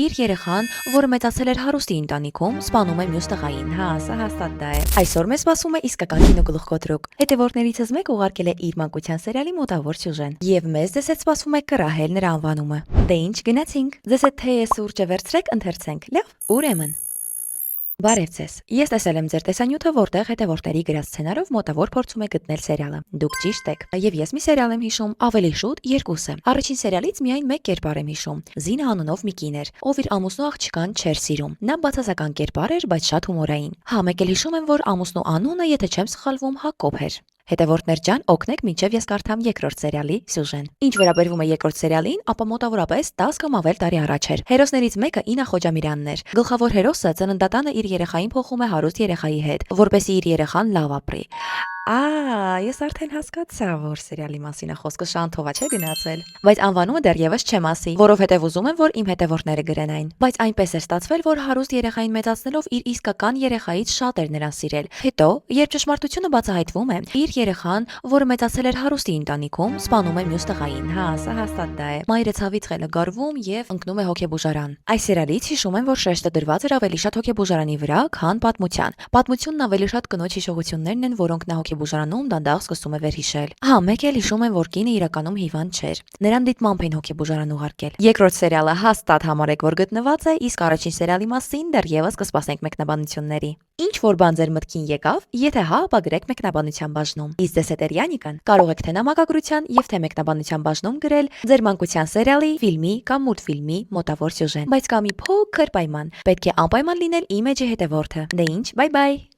Իր երեխան, որը մեծացել էր հարուստի ընտանիքում, սպանում է մյուս տղային։ Հա, սա հաստատ դա է։ Այսօր մեզ սպասում է իսկական կինոգլուխկոտրուկ։ Հետևորդներիցս մեկը ուղարկել է իր մանկության սերիալի մոտավոր սյուժեն։ Եվ մեզ դες հետ սպասում է կռահել նրա անվանումը։ Դե ինչ, գնացինք։ Ձեզ հետ թեյ սուրճը վերցրեք, ընթերցենք։ Լավ, ուրեմն։ Բարև ձեզ։ Ես տեսել եմ ձեր տեսանյութը, որտեղ հետևորդների գրած սցենարով մոտավոր փորձում է գտնել սերիալը։ Դուք ճիշտ եք։ Եվ ես մի սերիալ եմ հիշում, ավելի շուտ երկուսը։ Առաջին սերիալից միայն մեկ կերպար եմ հիշում։ Զինա անունով մի կին էր, ով իր ամուսնու աղջկան չէր սիրում։ Նա բացասական կերպար էր, բայց շատ հումորային։ Հա, մեկ էլ հիշում եմ, որ ամուսնու անունը, եթե չեմ սխալվում, Հակոբ էր։ Հետևորդներ ջան, օգնեք մինչև ես կարդամ երկրորդ սերիալի սյուժեն։ Ինչ վերաբերվում է երկրորդ սերիալին, ապա մոտավորապես 10 կամ ավել տարի առաջ էր։ Հերոսներից մեկը Ինա Խոջամիրյանն էր։ Գլխավոր հերոսը ծննդատանը իր երեխային փոխում է հարուստ երեխայի հետ, որպեսզի իր երեխան լավ ապրի։ Ես արդեն հասկացա, որ սերիալի մասին է խոսքը, Շանթովա չէ գնացել։ Բայց անվանումը դեռևս չեմ ասի, որովհետև ուզում եմ, որ իմ հետևորդները գրեն այն։ Բայց այնպես էր ստացվել, որ հարուստ երեխային մեծացնելով իր իսկական երեխայից շատ էր նրան սիրել։ Հետո, երբ ճշմարտությունը բացահայտվում է, իր երեխան, որը մեծացել էր հարուստի ընտանիքում, սպանում է մյուս տղային։ Հա, սա հաստատ դա է։ Մայրը ցավից խելը գարվում եւ ընկնում է հոգեբուժարան։ Այս սերիալից հիշում եմ, որ շեշտը դրված էր ավելի շատ հոգեբուժարանի վրա, քան պատմության։ Պատմությունն ավելի շատ կնոջ հիշողություններն են, որոնք նա հոգեբուժարանում դանդաղ սկսում է վերհիշել։ Հա, մեկ էլ հիշում եմ, որ կինը իրականում հիվանդ չէր։ Նրան դիտմամբ էին հոգեբուժարան ուղարկել։ Երկրորդ սերիալը հաստատ համարեք, որ գտնված է, իսկ առաջին սերիալի մասին դեռևս կսպասենք մեկնաբանությունների։ Ինչ որ բան ձեր մտքին եկավ, եթե հա, ապա գրեք մեկնաբանության բաժնում։ Իսկ դες հետ Յանիկան կարող եք թե նամակագրության եւ թե մեկնաբանության բաժնում գրել ձեր մանկության սերիալի, ֆիլմի կամ մուլտֆիլմի մոտավոր սյուժեն։ Բայց կա մի փոքր պայման. պետք է անպայման լինել իմեջի հետևորդը։ Դե ինչ, բայ բայ։